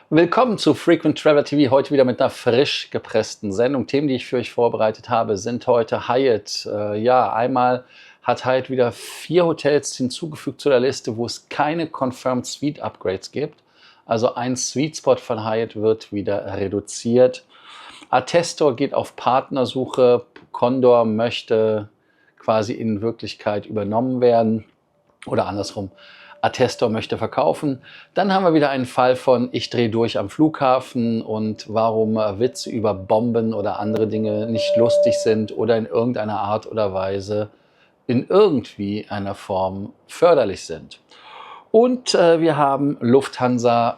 Willkommen zu Frequent Traveler TV, heute wieder mit einer frisch gepressten Sendung. Themen, die ich für euch vorbereitet habe, sind heute Hyatt. Einmal hat Hyatt wieder 4 Hotels hinzugefügt zu der Liste, wo es keine Confirmed Suite Upgrades gibt. Also ein Sweet Spot von Hyatt wird wieder reduziert. Attestor geht auf Partnersuche. Condor möchte quasi in Wirklichkeit übernommen werden oder andersrum. Attestor möchte verkaufen. Dann haben wir wieder einen Fall von ich drehe durch am Flughafen und warum Witze über Bomben oder andere Dinge nicht lustig sind oder in irgendeiner Art oder Weise in irgendwie einer Form förderlich sind. Und wir haben Lufthansa,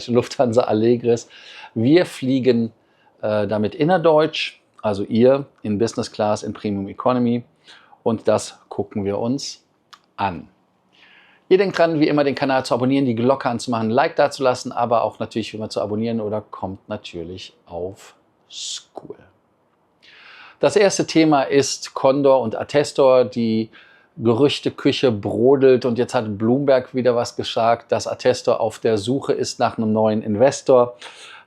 Lufthansa Allegris. Wir fliegen damit innerdeutsch, also ihr in Business Class, in Premium Economy. Und das gucken wir uns an. Ihr denkt dran, wie immer den Kanal zu abonnieren, die Glocke anzumachen, ein Like dazulassen, aber auch natürlich wie immer zu abonnieren oder kommt natürlich auf School. Das erste Thema ist Condor und Attestor. Die Gerüchteküche brodelt und jetzt hat Bloomberg wieder was gesagt, dass Attestor auf der Suche ist nach einem neuen Investor.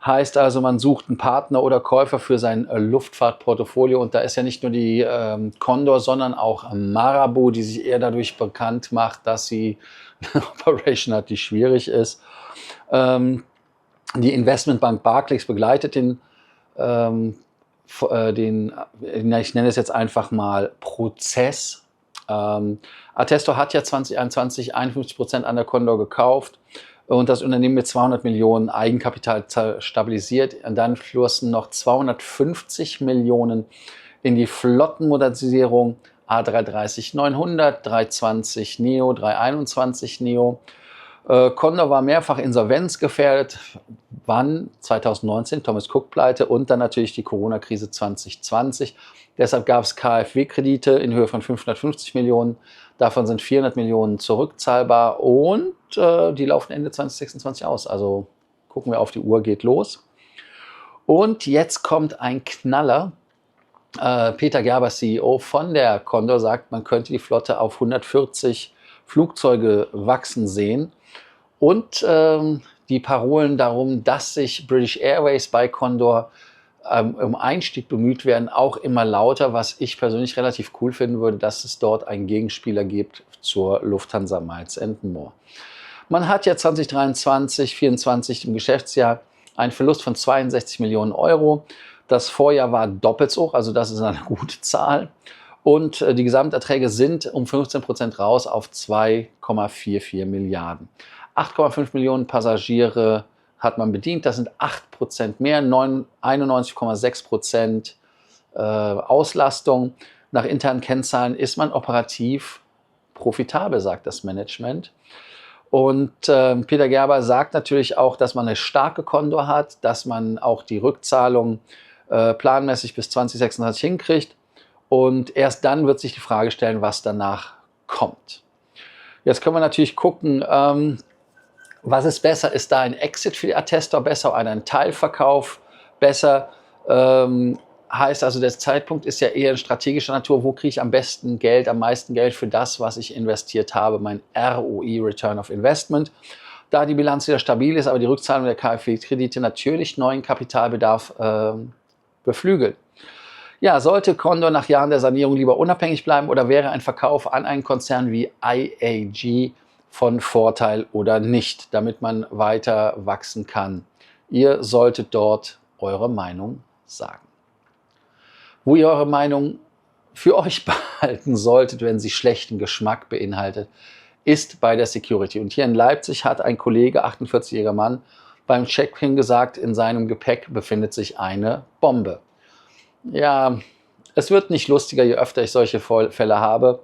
Heißt also, man sucht einen Partner oder Käufer für sein Luftfahrtportfolio. Und da ist ja nicht nur die Condor, sondern auch Marabu, die sich eher dadurch bekannt macht, dass sie eine Operation hat, die schwierig ist. Die Investmentbank Barclays begleitet ich nenne es jetzt einfach mal Prozess. Attestor hat ja 2021 51% an der Condor gekauft und das Unternehmen mit 200 Millionen Eigenkapital stabilisiert. Und dann flossen noch 250 Millionen in die Flottenmodernisierung A330-900, 320 Neo, 321 Neo. Condor war mehrfach insolvenzgefährdet. Wann? 2019, Thomas Cook Pleite und dann natürlich die Corona-Krise 2020. Deshalb gab es KfW-Kredite in Höhe von 550 Millionen. Davon sind 400 Millionen zurückzahlbar und die laufen Ende 2026 aus. Also gucken wir auf die Uhr, geht los. Und jetzt kommt ein Knaller. Peter Gerber, CEO von der Condor, sagt, man könnte die Flotte auf 140 Flugzeuge wachsen sehen. Und die Parolen darum, dass sich British Airways bei Condor um Einstieg bemüht werden, auch immer lauter, was ich persönlich relativ cool finden würde, dass es dort einen Gegenspieler gibt zur Lufthansa Miles & More. Man hat ja 2023, 2024 im Geschäftsjahr einen Verlust von 62 Millionen Euro. Das Vorjahr war doppelt so hoch, also das ist eine gute Zahl. Und die Gesamterträge sind um 15% raus auf 2,44 Milliarden. 8,5 Millionen Passagiere hat man bedient, das sind 8% mehr, 91,6% Auslastung. Nach internen Kennzahlen ist man operativ profitabel, sagt das Management. Und Peter Gerber sagt natürlich auch, dass man eine starke Condor hat, dass man auch die Rückzahlung planmäßig bis 2026 hinkriegt. Und erst dann wird sich die Frage stellen, was danach kommt. Jetzt können wir natürlich gucken, was ist besser? Ist da ein Exit für die Attestor besser oder ein Teilverkauf besser? Heißt also, der Zeitpunkt ist ja eher in strategischer Natur. Wo kriege ich am besten Geld, am meisten Geld für das, was ich investiert habe? Mein ROI, Return of Investment. Da die Bilanz wieder stabil ist, aber die Rückzahlung der KfW-Kredite natürlich neuen Kapitalbedarf beflügelt. Ja, sollte Condor nach Jahren der Sanierung lieber unabhängig bleiben oder wäre ein Verkauf an einen Konzern wie IAG von Vorteil oder nicht, damit man weiter wachsen kann? Ihr solltet dort eure Meinung sagen. Wo ihr eure Meinung für euch behalten solltet, wenn sie schlechten Geschmack beinhaltet, ist bei der Security. Und hier in Leipzig hat ein Kollege, 48-jähriger Mann, beim Check-in gesagt, in seinem Gepäck befindet sich eine Bombe. Ja, es wird nicht lustiger, je öfter ich solche Fälle habe.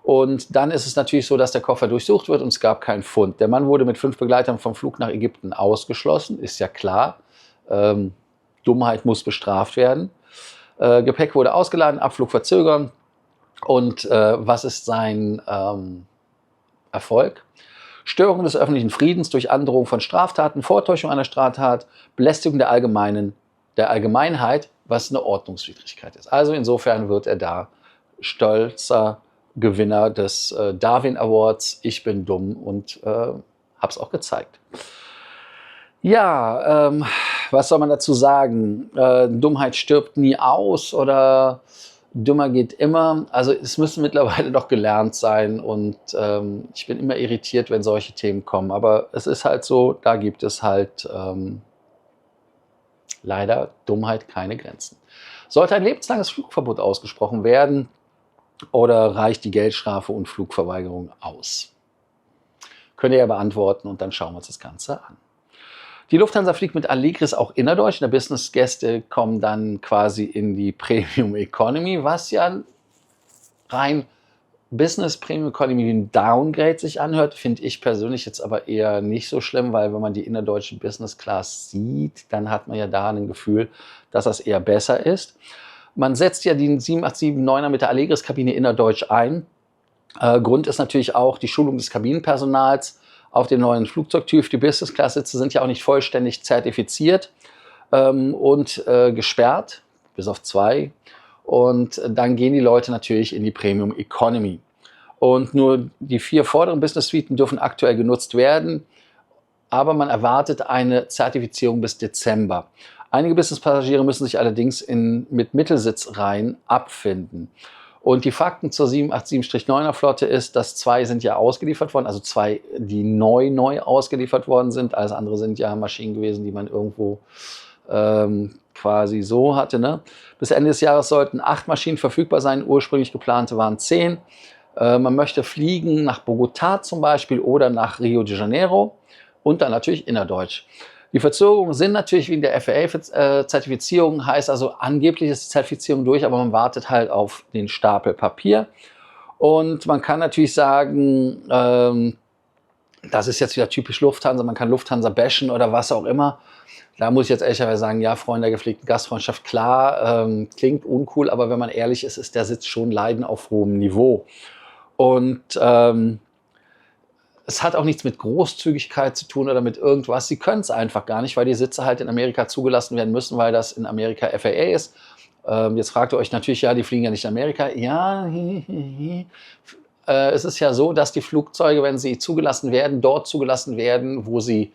Und dann ist es natürlich so, dass der Koffer durchsucht wird und es gab keinen Fund. Der Mann wurde mit 5 Begleitern vom Flug nach Ägypten ausgeschlossen, ist ja klar. Dummheit muss bestraft werden. Gepäck wurde ausgeladen, Abflug verzögern. Und was ist sein Erfolg? Störung des öffentlichen Friedens durch Androhung von Straftaten, Vortäuschung einer Straftat, Belästigung der Allgemeinheit, was eine Ordnungswidrigkeit ist. Also insofern wird er da stolzer Gewinner des Darwin Awards. Ich bin dumm und habe es auch gezeigt. Ja, was soll man dazu sagen? Dummheit stirbt nie aus oder dümmer geht immer. Also es müssen mittlerweile doch gelernt sein und ich bin immer irritiert, wenn solche Themen kommen. Aber es ist halt so, da gibt es halt leider Dummheit keine Grenzen. Sollte ein lebenslanges Flugverbot ausgesprochen werden oder reicht die Geldstrafe und Flugverweigerung aus? Könnt ihr ja beantworten und dann schauen wir uns das Ganze an. Die Lufthansa fliegt mit Allegris auch innerdeutsch. Der Business-Gäste kommen dann quasi in die Premium Economy, was ja rein Business Premium Economy wie ein Downgrade sich anhört, finde ich persönlich jetzt aber eher nicht so schlimm, weil wenn man die innerdeutsche Business Class sieht, dann hat man ja da ein Gefühl, dass das eher besser ist. Man setzt ja den 787-9er mit der Allegris-Kabine innerdeutsch ein. Grund ist natürlich auch die Schulung des Kabinenpersonals auf dem neuen Flugzeugtyp. Die Business-Class-Sitze sind ja auch nicht vollständig zertifiziert und gesperrt, bis auf 2. Und dann gehen die Leute natürlich in die Premium Economy. Und nur die 4 vorderen Business-Suiten dürfen aktuell genutzt werden, aber man erwartet eine Zertifizierung bis Dezember. Einige Business-Passagiere müssen sich allerdings mit Mittelsitzreihen abfinden. Und die Fakten zur 787-9er-Flotte ist, dass 2 sind ja ausgeliefert worden, also 2, die neu ausgeliefert worden sind. Alles andere sind ja Maschinen gewesen, die man irgendwo quasi so hatte. Ne? Bis Ende des Jahres sollten 8 Maschinen verfügbar sein. Ursprünglich geplante waren 10. Man möchte fliegen nach Bogotá zum Beispiel oder nach Rio de Janeiro und dann natürlich innerdeutsch. Die Verzögerungen sind natürlich wegen der FAA-Zertifizierung, heißt also angeblich ist die Zertifizierung durch, aber man wartet halt auf den Stapel Papier. Und man kann natürlich sagen, das ist jetzt wieder typisch Lufthansa, man kann Lufthansa bashen oder was auch immer. Da muss ich jetzt ehrlicherweise sagen, ja, Freunde der gepflegten Gastfreundschaft, klar, klingt uncool, aber wenn man ehrlich ist, ist der Sitz schon Leiden auf hohem Niveau. Und es hat auch nichts mit Großzügigkeit zu tun oder mit irgendwas. Sie können es einfach gar nicht, weil die Sitze halt in Amerika zugelassen werden müssen, weil das in Amerika FAA ist. Jetzt fragt ihr euch natürlich, ja, die fliegen ja nicht in Amerika. Ja, es ist ja so, dass die Flugzeuge, wenn sie zugelassen werden, dort zugelassen werden, wo sie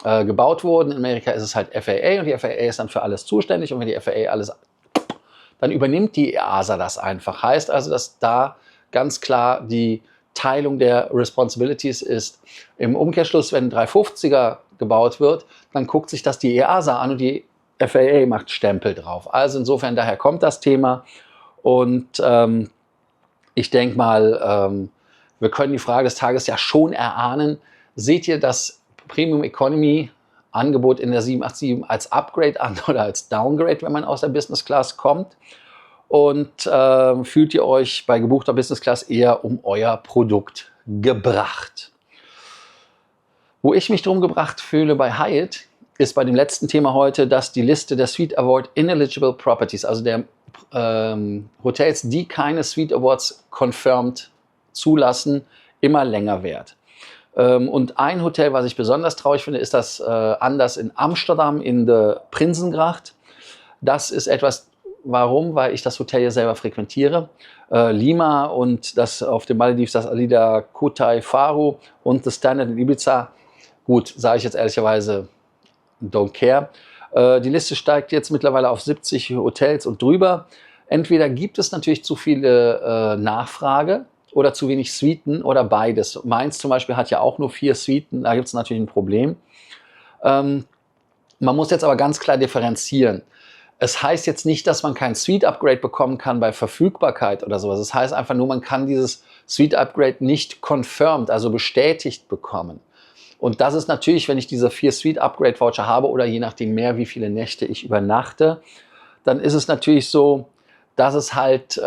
gebaut wurden. In Amerika ist es halt FAA und die FAA ist dann für alles zuständig. Und wenn die FAA alles, dann übernimmt die EASA das einfach. Heißt also, dass da ganz klar die Teilung der Responsibilities ist. Im Umkehrschluss, wenn ein 350er gebaut wird, dann guckt sich das die EASA an und die FAA macht Stempel drauf. Also insofern, daher kommt das Thema. Und ich denke mal, wir können die Frage des Tages ja schon erahnen. Seht ihr das Premium Economy Angebot in der 787 als Upgrade an oder als Downgrade, wenn man aus der Business Class kommt? Und fühlt ihr euch bei gebuchter Business Class eher um euer Produkt gebracht? Wo ich mich drum gebracht fühle bei Hyatt, ist bei dem letzten Thema heute, dass die Liste der Suite Award Ineligible Properties, also der Hotels, die keine Suite Awards confirmed zulassen, immer länger wird. Und ein Hotel, was ich besonders traurig finde, ist das Andaz in Amsterdam in der Prinsengracht. Das ist etwas. Warum? Weil ich das Hotel hier selber frequentiere. Lima und das auf den Malediven, das Alida Kutai Faru und das Standard in Ibiza. Gut, sage ich jetzt ehrlicherweise, don't care. Die Liste steigt jetzt mittlerweile auf 70 Hotels und drüber. Entweder gibt es natürlich zu viele Nachfrage oder zu wenig Suiten oder beides. Mainz zum Beispiel hat ja auch nur 4 Suiten, da gibt es natürlich ein Problem. Man muss jetzt aber ganz klar differenzieren. Es heißt jetzt nicht, dass man kein Suite-Upgrade bekommen kann bei Verfügbarkeit oder sowas. Es heißt einfach nur, man kann dieses Suite-Upgrade nicht confirmed, also bestätigt bekommen. Und das ist natürlich, wenn ich diese 4 Suite-Upgrade-Voucher habe oder je nachdem mehr, wie viele Nächte ich übernachte, dann ist es natürlich so, dass es halt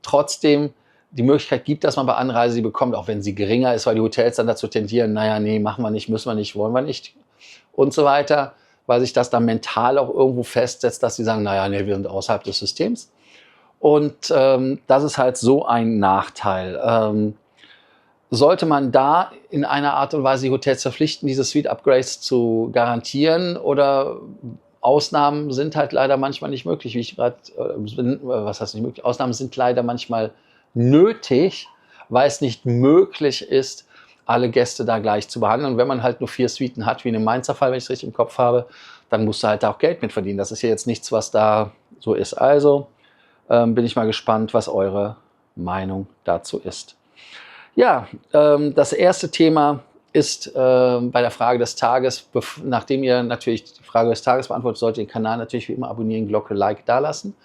trotzdem die Möglichkeit gibt, dass man bei Anreise sie bekommt, auch wenn sie geringer ist, weil die Hotels dann dazu tendieren, naja, nee, machen wir nicht, müssen wir nicht, wollen wir nicht und so weiter. Weil sich das dann mental auch irgendwo festsetzt, dass sie sagen, naja, nee, wir sind außerhalb des Systems. Und das ist halt so ein Nachteil. Sollte man da in einer Art und Weise die Hotels verpflichten, diese Suite-Upgrades zu garantieren oder Ausnahmen sind halt leider manchmal nicht möglich, wie ich gerade, was heißt nicht möglich? Ausnahmen sind leider manchmal nötig, weil es nicht möglich ist, alle Gäste da gleich zu behandeln. Und wenn man halt nur 4 Suiten hat, wie in dem Mainzer Fall, wenn ich es richtig im Kopf habe, dann musst du halt da auch Geld mit verdienen. Das ist ja jetzt nichts, was da so ist. Also bin ich mal gespannt, was eure Meinung dazu ist. Ja, das erste Thema ist bei der Frage des Tages, nachdem ihr natürlich die Frage des Tages beantwortet, solltet ihr den Kanal natürlich wie immer abonnieren, Glocke, Like dalassen.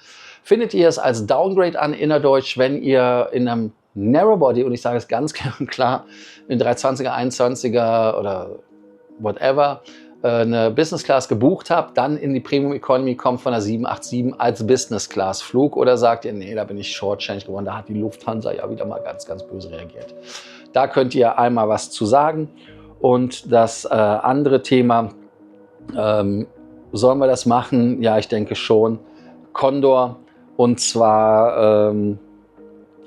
Findet ihr es als Downgrade an innerdeutsch, wenn ihr in einem Narrowbody, und ich sage es ganz klar, in 320er, 21er oder whatever, eine Business Class gebucht habt, dann in die Premium Economy kommt von der 787 als Business Class Flug, oder sagt ihr, nee, da bin ich shortchanged geworden, da hat die Lufthansa ja wieder mal ganz, ganz böse reagiert. Da könnt ihr einmal was zu sagen. Und das andere Thema, sollen wir das machen? Ja, ich denke schon. Condor, und zwar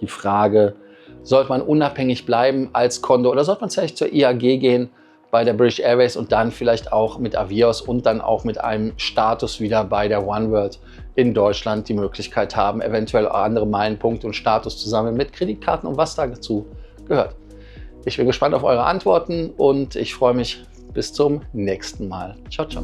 die Frage, sollte man unabhängig bleiben als Condor oder sollte man vielleicht zur IAG gehen bei der British Airways und dann vielleicht auch mit Avios und dann auch mit einem Status wieder bei der Oneworld in Deutschland die Möglichkeit haben, eventuell andere Meilenpunkte und Status zu sammeln mit Kreditkarten und was dazu gehört. Ich bin gespannt auf eure Antworten und ich freue mich bis zum nächsten Mal. Ciao, ciao.